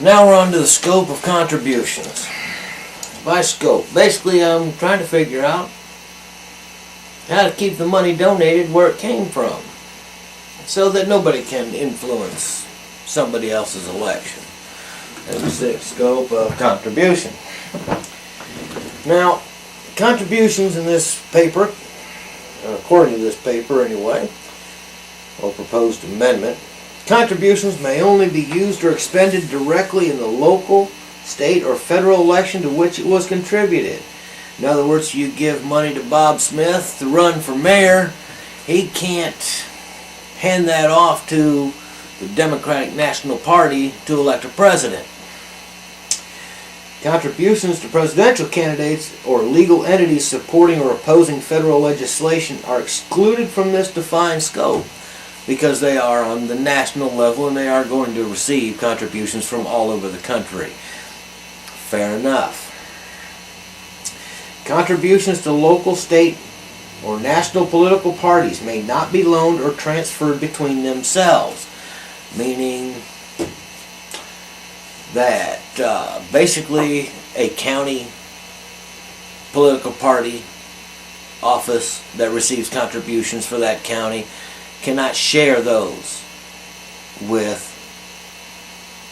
Now we're on to the scope of contributions. By scope, basically I'm trying to figure out how to keep the money donated where it came from so that nobody can influence somebody else's election. That's the scope of contribution. Now, contributions in this paper, according to this paper anyway, or proposed amendment, contributions may only be used or expended directly in the local, state, or federal election to which it was contributed. In other words, you give money to Bob Smith to run for mayor, he can't hand that off to the Democratic National Party to elect a president. Contributions to presidential candidates or legal entities supporting or opposing federal legislation are excluded from this defined scope because they are on the national level and they are going to receive contributions from all over the country. Fair enough. Contributions to local, state, or national political parties may not be loaned or transferred between themselves, meaning that basically a county political party office that receives contributions for that county cannot share those with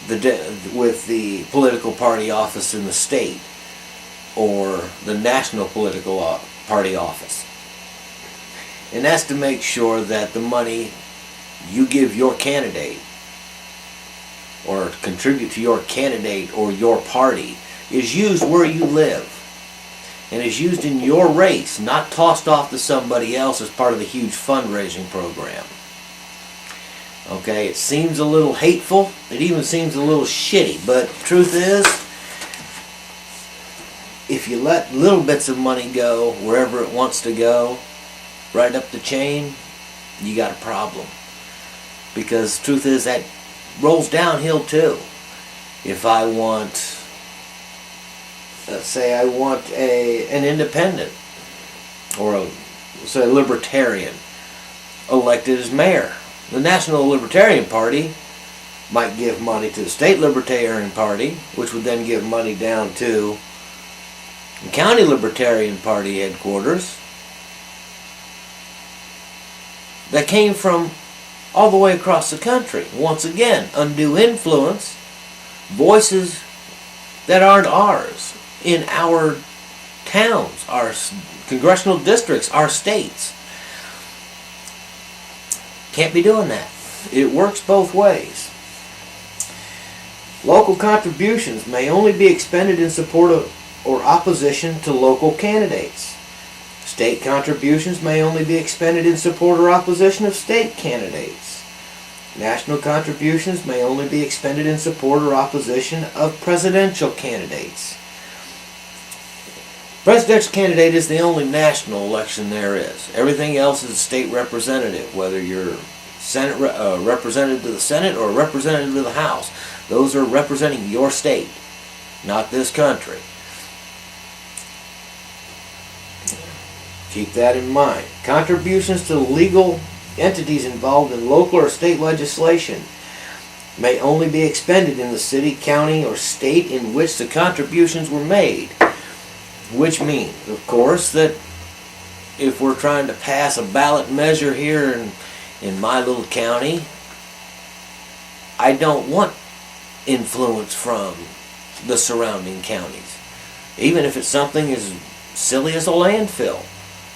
the political party office in the state or the national political party office. And that's to make sure that the money you give your candidate or contribute to your candidate or your party is used where you live and is used in your race, not tossed off to somebody else as part of a huge fundraising program. Okay, it seems a little hateful, it even seems a little shitty, but the truth is, if you let little bits of money go wherever it wants to go, right up the chain, you got a problem. Because the truth is that rolls downhill too. If I want, let's say I want an independent or a libertarian elected as mayor, the National Libertarian Party might give money to the State Libertarian Party, which would then give money down to the County Libertarian Party headquarters that came from all the way across the country. Once again, undue influence, voices that aren't ours in our towns, our congressional districts, our states. Can't be doing that. It works both ways. Local contributions may only be expended in support of or opposition to local candidates. State contributions may only be expended in support or opposition of state candidates. National contributions may only be expended in support or opposition of presidential candidates. Presidential candidate is the only national election there is. Everything else is a state representative, whether you're Senate representative to the Senate or representative to the House. Those are representing your state, not this country. Keep that in mind. Contributions to legal entities involved in local or state legislation may only be expended in the city, county, or state in which the contributions were made. Which means, of course, that if we're trying to pass a ballot measure here in my little county, I don't want influence from the surrounding counties. Even if it's something as silly as a landfill.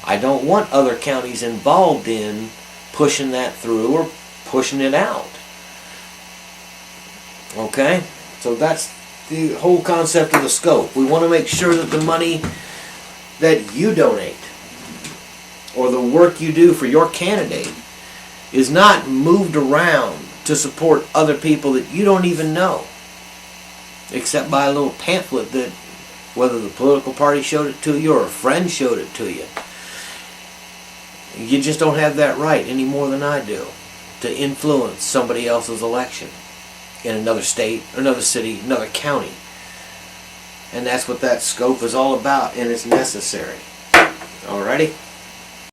I don't want other counties involved in pushing that through or pushing it out. Okay? So that's the whole concept of the scope. We want to make sure that the money that you donate or the work you do for your candidate is not moved around to support other people that you don't even know, except by a little pamphlet that whether the political party showed it to you or a friend showed it to you. You just don't have that right any more than I do to influence somebody else's election in another state, another city, another county. And that's what that scope is all about, and it's necessary. Alrighty?